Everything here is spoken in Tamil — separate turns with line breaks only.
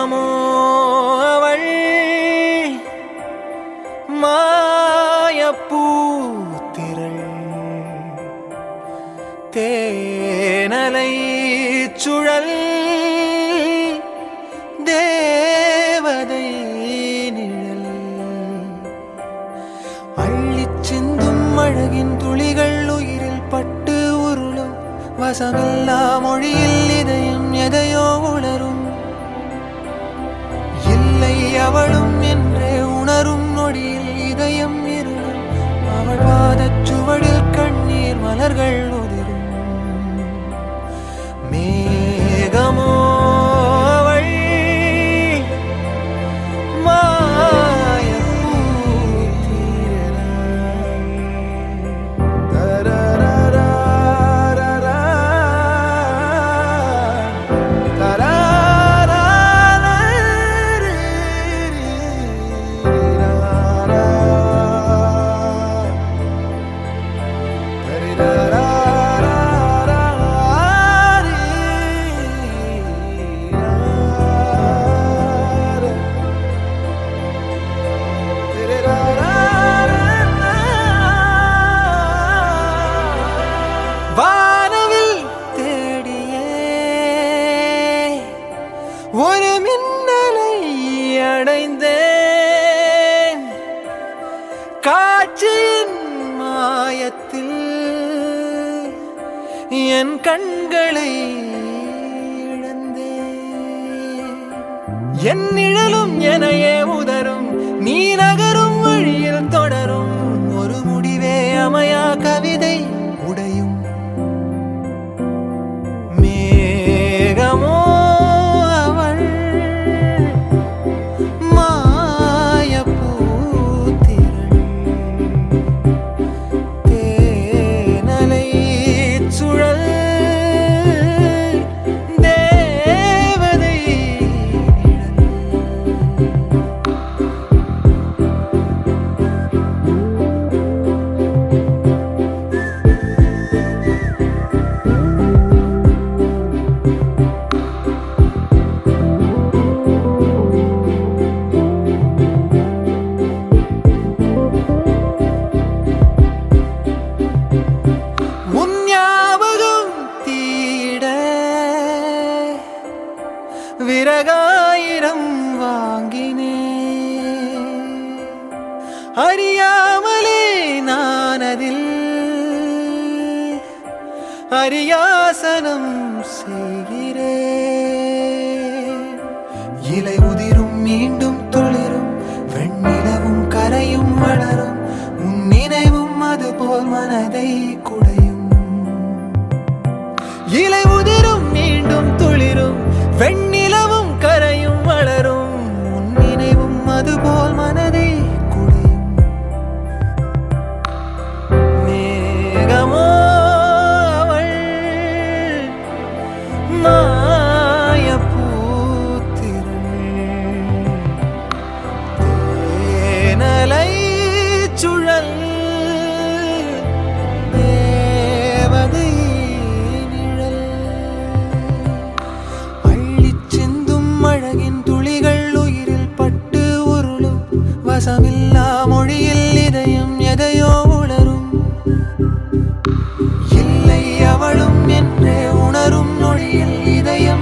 மேகமோ அவள் மாயப்பூத்திரள் தேனலை சுழல் தேவதை நிழல் அள்ளிச் சிந்தும் அழகின் துளிகள் உயிரில் பட்டு உருளும் வசமில்லா மொழியில் இதயம் எதையோ உணரும் இல்லை அவளும் என்றே உணரும் நொடியில் இதயம் இருளும் அவள் பாதச் சுவடில் கண்ணீர் மலர்கள் உதிரும் மேகமோ அவள் வானவில் தேடியே ஒரு மின்னலை அடைந்தேன் காட்சியின் மாயத்தில் என் கண்களை இழந்தேன் என் நிழலும் எனையே உதரும் நீ நகரும் வழியில் தொடரும் ஒரு முடிவே அமையா கவிதை உடையும் மேகமோ அவள் மாயப்பூத்திரள் தேனலை சுழல் தேவதை நிழல் உன் ஞாபகம் தீட விறகாயிரம் வாங்கினேன் அறியாமலே நான் அதில் அரியாசனம் செய்கிறேன் இலை உதிரும் மீண்டும் துளிரும் வெண்ணிலவும் கரையும் வளரும் உன் நினைவும் அதுபோல் மனதை குடையும் இலை உதிரும் மீண்டும் துளிரும் வெண்ணிலவும் கரையும் வளரும் உன் நினைவும் அதுபோல் மனதை குடையும் மேகமோ அவள் மாயப்பூத்திரள் தேனலை சுழல் தேவதை நிழல் அள்ளிச் சிந்தும் அழகின் துளிகள் உயிரில் பட்டு உருளும் வசமில்லா மொழியில் இதயம் எதையோ உணரும் இல்லை அவளும் என்றே உணரும் நொடியில் இதயம்